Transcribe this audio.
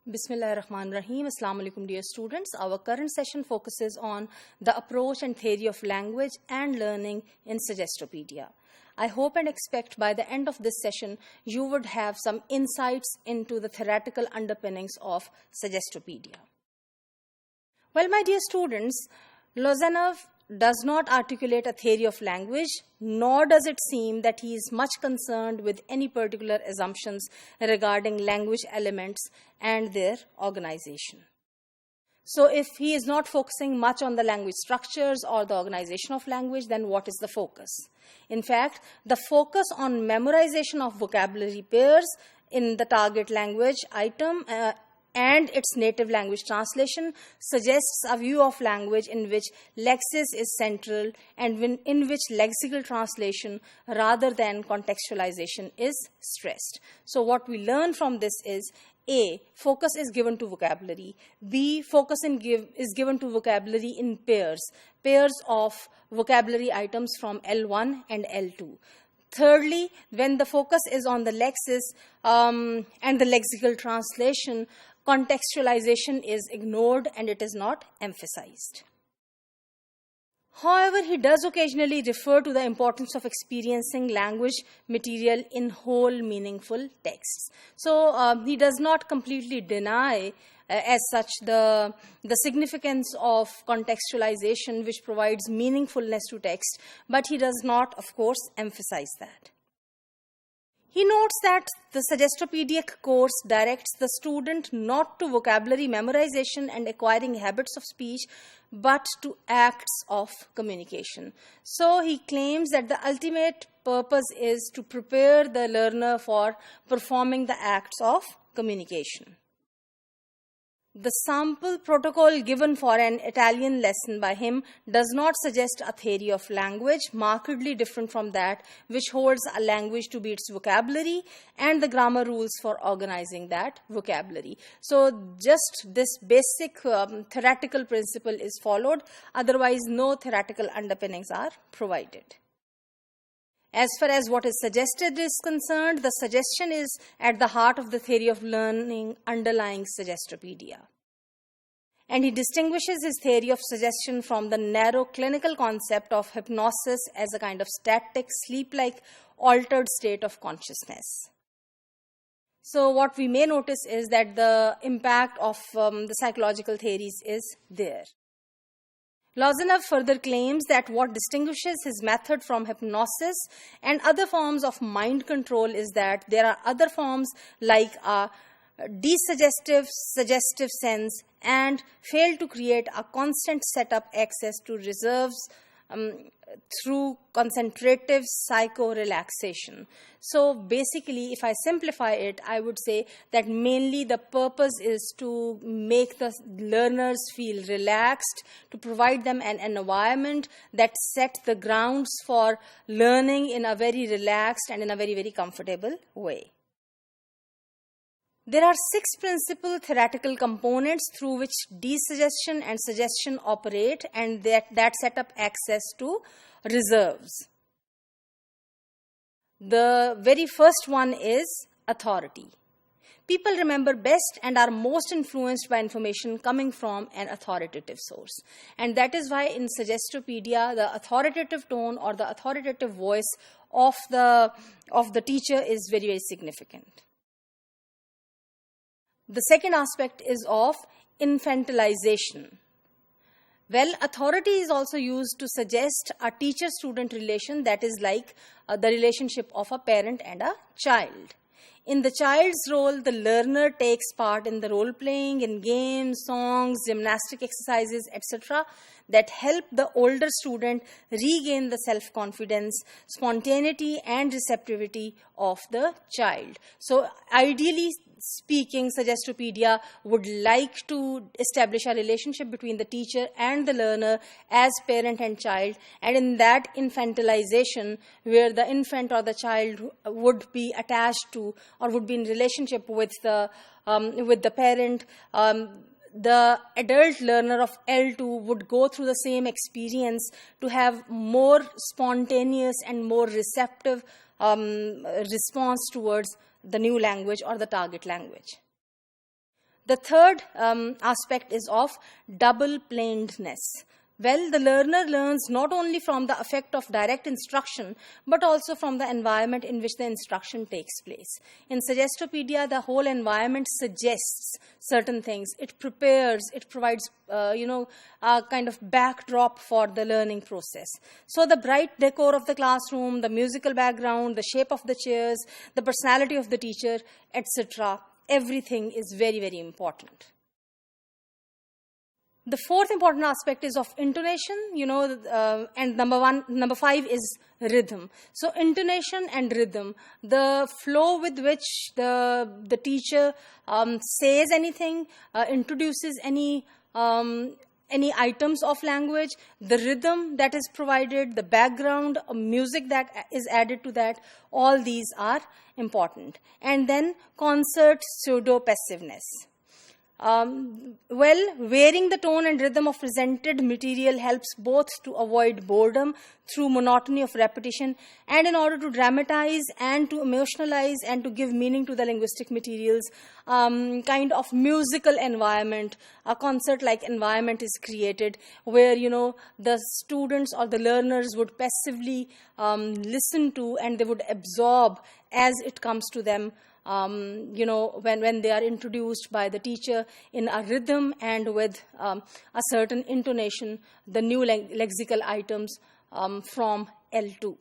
Bismillahirrahmanirrahim. Assalamu alaikum, dear students. Our current session focuses on the approach and theory of language and learning in Suggestopedia. I hope and expect by the end of this session, you would have some insights into the theoretical underpinnings of Suggestopedia. Well, my dear students, Lozanov does not articulate a theory of language, nor does it seem that he is much concerned with any particular assumptions regarding language elements and their organization. So if he is not focusing much on the language structures or the organization of language, then what is the focus? In fact, the focus on memorization of vocabulary pairs in the target language item and its native language translation suggests a view of language in which lexis is central and in which lexical translation rather than contextualization is stressed. So what we learn from this is A, focus is given to vocabulary. B, focus is given to vocabulary in pairs of vocabulary items from L1 and L2. Thirdly, when the focus is on the lexis and the lexical translation, contextualization is ignored and it is not emphasized. However, he does occasionally refer to the importance of experiencing language material in whole meaningful texts. So he does not completely deny as such the significance of contextualization, which provides meaningfulness to text, but he does not, of course, emphasize that. He notes that the Suggestopedic course directs the student not to vocabulary memorization and acquiring habits of speech, but to acts of communication. So he claims that the ultimate purpose is to prepare the learner for performing the acts of communication. The sample protocol given for an Italian lesson by him does not suggest a theory of language markedly different from that which holds a language to be its vocabulary and the grammar rules for organizing that vocabulary. So just this basic theoretical principle is followed, otherwise no theoretical underpinnings are provided. As far as what is suggested is concerned, the suggestion is at the heart of the theory of learning underlying Suggestopedia. And he distinguishes his theory of suggestion from the narrow clinical concept of hypnosis as a kind of static, sleep-like, altered state of consciousness. So what we may notice is that the impact of the psychological theories is there. Lozanov further claims that what distinguishes his method from hypnosis and other forms of mind control is that there are other forms like a desuggestive, suggestive sense and fail to create a constant setup access to reserves through concentrative psycho-relaxation. So basically, if I simplify it, I would say that mainly the purpose is to make the learners feel relaxed, to provide them an environment that sets the grounds for learning in a very relaxed and in a very, very comfortable way. There are 6 principal theoretical components through which desuggestion and suggestion operate and that set up access to reserves. The very first one is authority. People remember best and are most influenced by information coming from an authoritative source. And that is why in Suggestopedia, the authoritative tone or the authoritative voice of the teacher is very, very significant. The second aspect is of infantilization. Well, authority is also used to suggest a teacher-student relation that is like the relationship of a parent and a child. In the child's role, the learner takes part in the role-playing, in games, songs, gymnastic exercises, etc. that help the older student regain the self-confidence, spontaneity, and receptivity of the child. So ideally speaking, Suggestopedia would like to establish a relationship between the teacher and the learner as parent and child, and in that infantilization, where the infant or the child would be attached to or would be in relationship with the parent, the adult learner of L2 would go through the same experience to have more spontaneous and more receptive response towards the new language or the target language. The third aspect is of double-planedness. Well, the learner learns not only from the effect of direct instruction, but also from the environment in which the instruction takes place. In Suggestopedia, the whole environment suggests certain things. It prepares, it provides, a kind of backdrop for the learning process. So the bright decor of the classroom, the musical background, the shape of the chairs, the personality of the teacher, etc., everything is very, very important. The fourth important aspect is of intonation, and number 5 is rhythm. So intonation and rhythm, the flow with which the teacher says anything, introduces any items of language, the rhythm that is provided, the background, music that is added to that, all these are important. And then concert pseudo passiveness. Varying the tone and rhythm of presented material helps both to avoid boredom through monotony of repetition, and in order to dramatize and to emotionalize and to give meaning to the linguistic materials, kind of musical environment, a concert-like environment is created where, the students or the learners would passively listen to, and they would absorb as it comes to them, when they are introduced by the teacher in a rhythm and with a certain intonation, the new lexical items from L2.